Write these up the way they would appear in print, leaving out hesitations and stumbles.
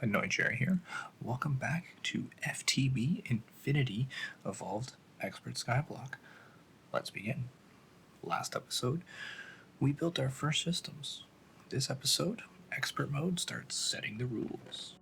ANNOYEDCHERRY here. Welcome back to FTB Infinity Evolved Skyblock. Let's begin. Last episode, we built our first systems. This episode, Expert Mode starts setting the rules.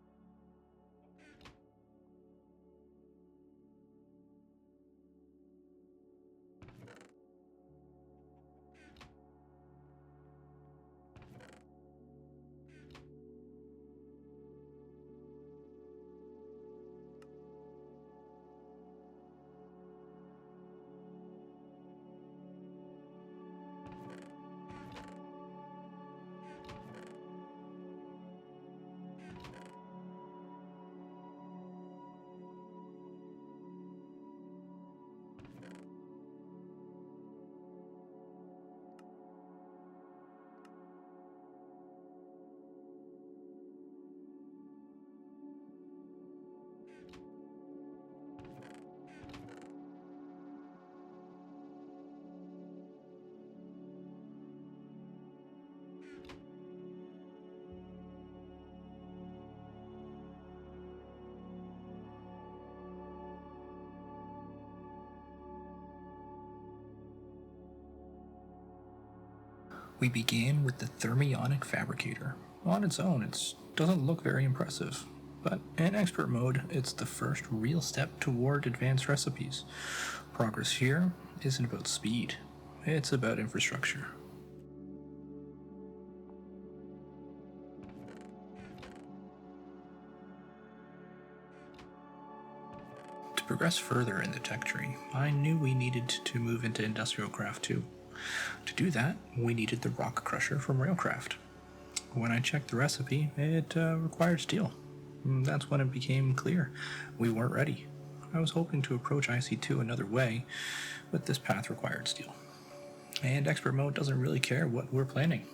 We began with the thermionic fabricator. On its own, it doesn't look very impressive, but in expert mode, it's the first real step toward advanced recipes. Progress here isn't about speed, it's about infrastructure. To progress further in the tech tree, I knew we needed to move into IndustrialCraft too. To do that, we needed the rock crusher from Railcraft. When I checked the recipe, it required steel. That's when it became clear we weren't ready. I was hoping to approach IC2 another way, but this path required steel. And expert mode doesn't really care what we're planning.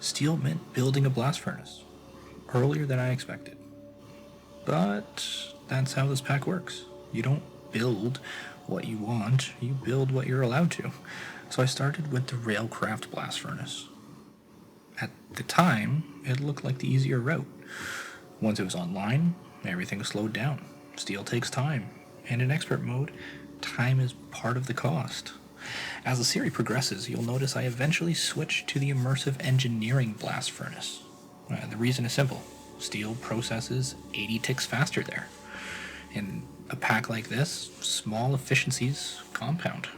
Steel meant building a blast furnace, earlier than I expected. But that's how this pack works. You don't build what you want, you build what you're allowed to. So I started with the Railcraft Blast Furnace. At the time, it looked like the easier route. Once it was online, everything slowed down. Steel takes time, and in expert mode, time is part of the cost. As the series progresses, you'll notice I eventually switched to the Immersive Engineering Blast Furnace. The reason is simple. Steel processes 80 ticks faster there. In a pack like this, small efficiencies compound.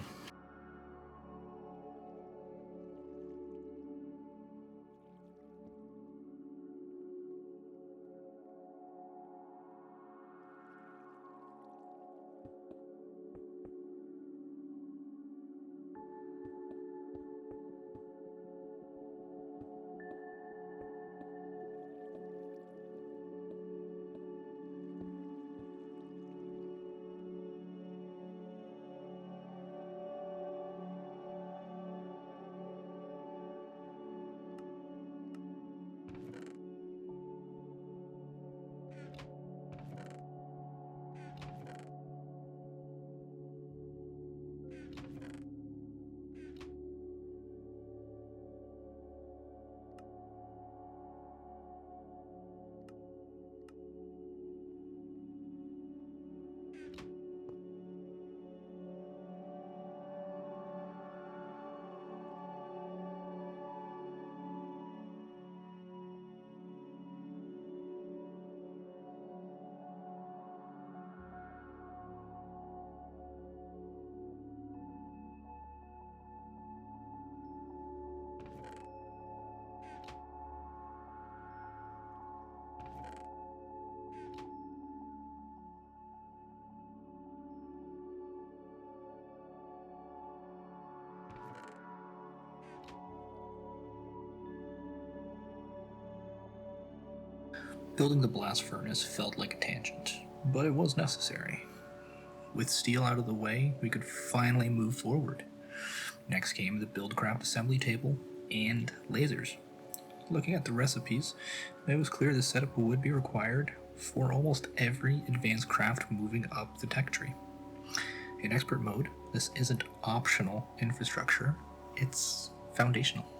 Building the blast furnace felt like a tangent, but it was necessary. With steel out of the way, we could finally move forward. Next came the BuildCraft assembly table and lasers. Looking at the recipes, it was clear the setup would be required for almost every advanced craft moving up the tech tree. In expert mode, this isn't optional infrastructure, it's foundational.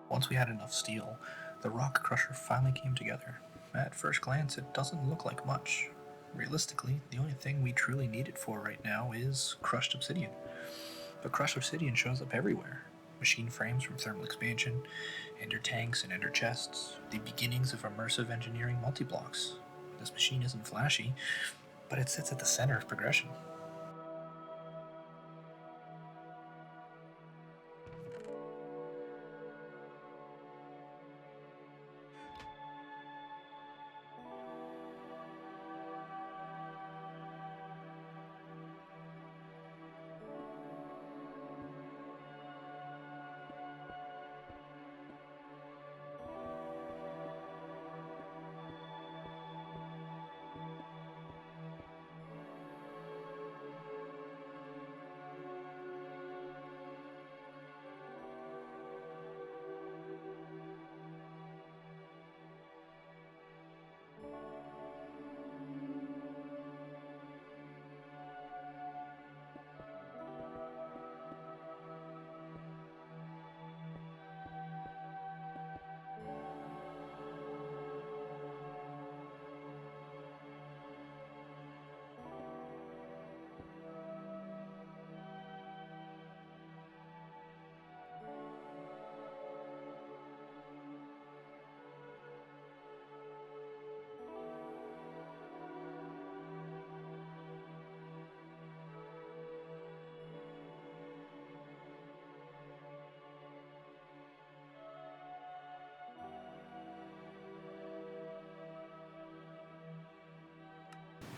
Once we had enough steel, the rock crusher finally came together. At first glance, it doesn't look like much. Realistically, the only thing we truly need it for right now is crushed obsidian. But crushed obsidian shows up everywhere. Machine frames from thermal expansion, ender tanks and ender chests, the beginnings of immersive engineering multiblocks. This machine isn't flashy, but it sits at the center of progression.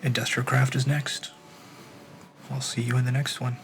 IndustrialCraft is next. I'll see you in the next one.